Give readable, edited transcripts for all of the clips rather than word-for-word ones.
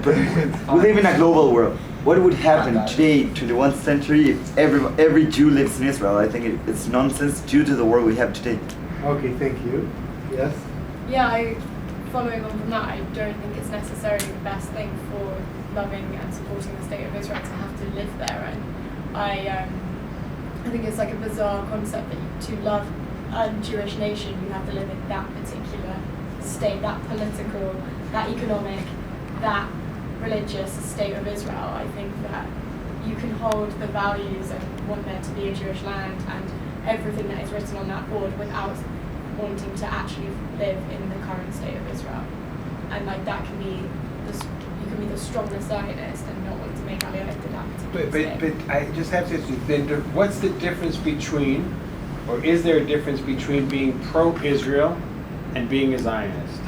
But we live in a global world. What would happen today, 21st century, if every Jew lives in Israel? I think it's nonsense due to the world we have today. Okay, thank you. Yes? Yeah, following on from that, I don't think it's necessarily the best thing for loving and supporting the state of Israel to have to live there. And I think it's like a bizarre concept that to love a Jewish nation, you have to live in that particular state, that political, that economic, that religious state of Israel. I think that you can hold the values and want there to be a Jewish land and everything that is written on that board without wanting to actually live in the current state of Israel. And like that can be, you can be the strongest Zionist and not want to make Aliyah to that particular state. But I just have to ask you, what's the difference between, or is there a difference between being pro-Israel and being a Zionist?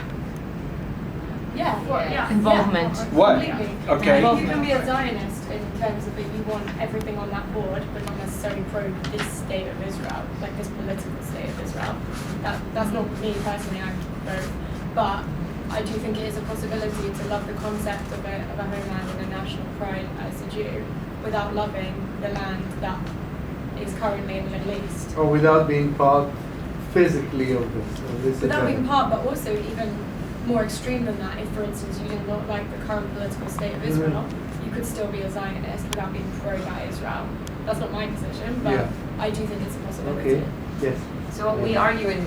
Yeah. Involvement. What? Completely. Okay. You can be a Zionist in terms of that you want everything on that board, but not necessarily pro this state of Israel, like this political state of Israel. That's not me personally, I'm both. But I do think it is a possibility to love the concept of a homeland and a national pride as a Jew without loving the land that is currently in the Middle East. Or without being part physically of this Without being agenda. part, but also even more extreme than that, if for instance you did not like the current political state of Israel, you could still be a Zionist without being pro that Israel. That's not my position, but Yeah. I do think it's a possibility. Okay, yes. So what we argue in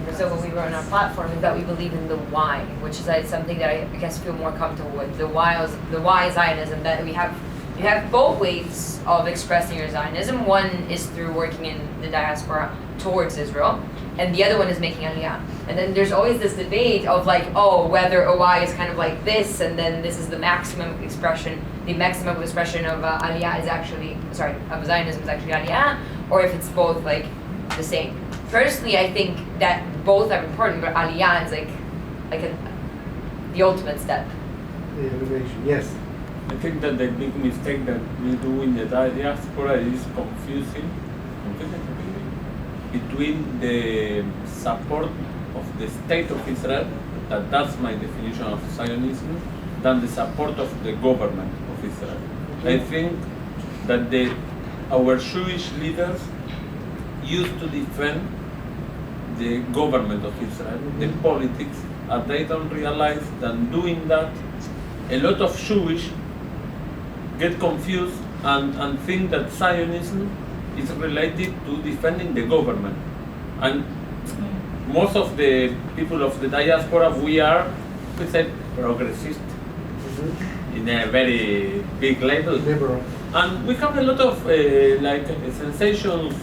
Brazil when we were on our platform is that we believe in the why, which is something that I guess feel more comfortable with. The why Zionism, that you have both ways of expressing your Zionism. One is through working in the diaspora towards Israel, and the other one is making Aliyah. And then there's always this debate of like, oh, whether OI is kind of like this, and then this is the maximum expression. The maximum expression of Aliyah is actually, of Zionism is actually Aliyah, or if it's both like the same. Personally, I think that both are important, but Aliyah is the ultimate step. The elevation, yes. I think that the big mistake that we do in the diaspora is confusing between the support of the state of Israel, that's my definition of Zionism, than the support of the government of Israel. I think that our Jewish leaders used to defend the government of Israel, the politics, and they don't realize that doing that, a lot of Jewish get confused and think that Zionism is related to defending the government. And most of the people of the diaspora, we say, progressist in a very big level. Liberal. And we have a lot of sensations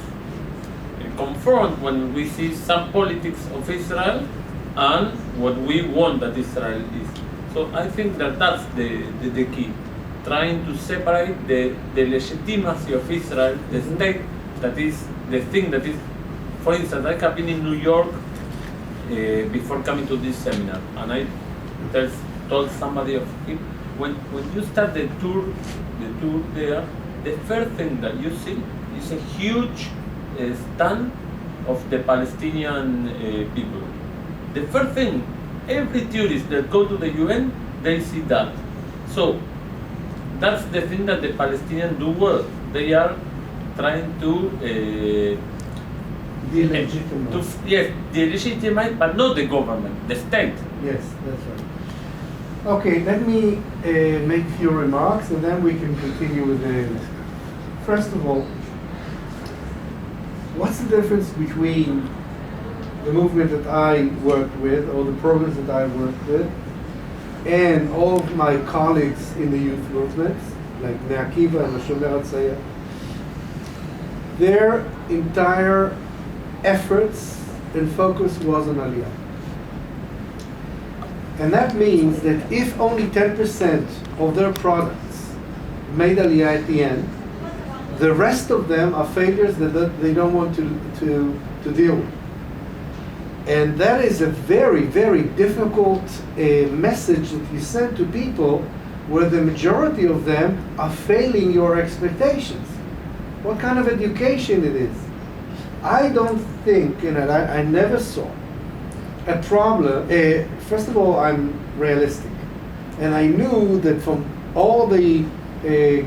confront when we see some politics of Israel and what we want that Israel is. So I think that that's the key. Trying to separate the legitimacy of Israel, the state that is the thing that is. For instance, I have been in New York before coming to this seminar, and I told somebody of it, when you start the tour there, the first thing that you see is a huge stand of the Palestinian people. The first thing, every tourist that go to the UN, they see that. So that's the thing that the Palestinians do well. They are trying to delegitimize, but not the government, the state. Yes, that's right. Okay, let me make a few remarks and then we can continue with the discussion. First of all, what's the difference between the movement that I worked with, or the programs that I worked with, and all of my colleagues in the youth movements, like Bnei Akiva and Shomer Hatzaya? Their entire efforts and focus was on Aliyah. And that means that if only 10% of their products made Aliyah at the end, the rest of them are failures that they don't want to deal with. And that is a very, very difficult message that you send to people where the majority of them are failing your expectations. What kind of education it is? I don't think, and I never saw a problem. First of all, I'm realistic. And I knew that from all the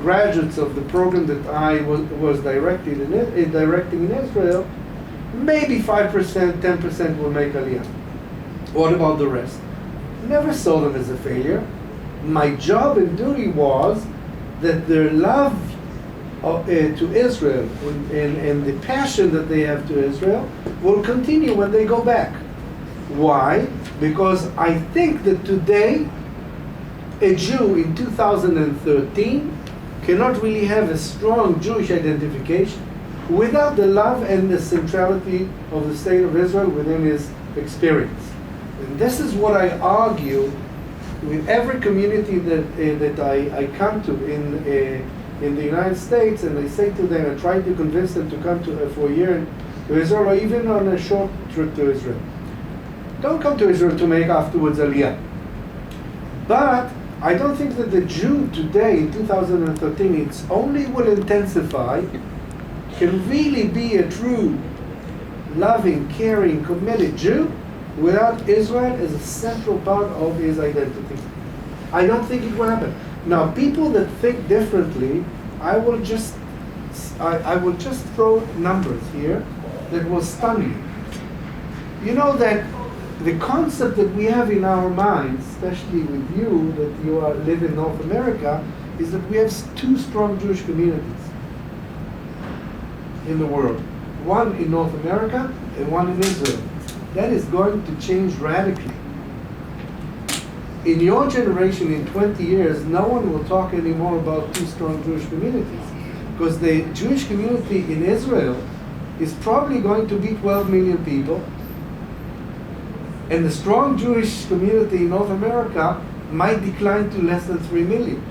graduates of the program that I was directing in Israel, maybe 5%, 10% will make Aliyah. What about the rest? Never saw them as a failure. My job and duty was that their love to Israel and the passion that they have to Israel will continue when they go back. Why? Because I think that today, a Jew in 2013 cannot really have a strong Jewish identification without the love and the centrality of the state of Israel within his experience. And this is what I argue with every community that I come to in the United States, and I say to them, I try to convince them to come for a year to Israel, or even on a short trip to Israel. Don't come to Israel to make afterwards Aliyah. But I don't think that the Jew today in 2013, it's only will intensify, can really be a true, loving, caring, committed Jew without Israel as a central part of his identity. I don't think it will happen. Now, people that think differently, I will just throw numbers here that will stun you. You know that the concept that we have in our minds, especially with you, that you live in North America, is that we have two strong Jewish communities in the world. One in North America and one in Israel. That is going to change radically. In your generation, in 20 years, no one will talk anymore about two strong Jewish communities, because the Jewish community in Israel is probably going to be 12 million people, and the strong Jewish community in North America might decline to less than 3 million.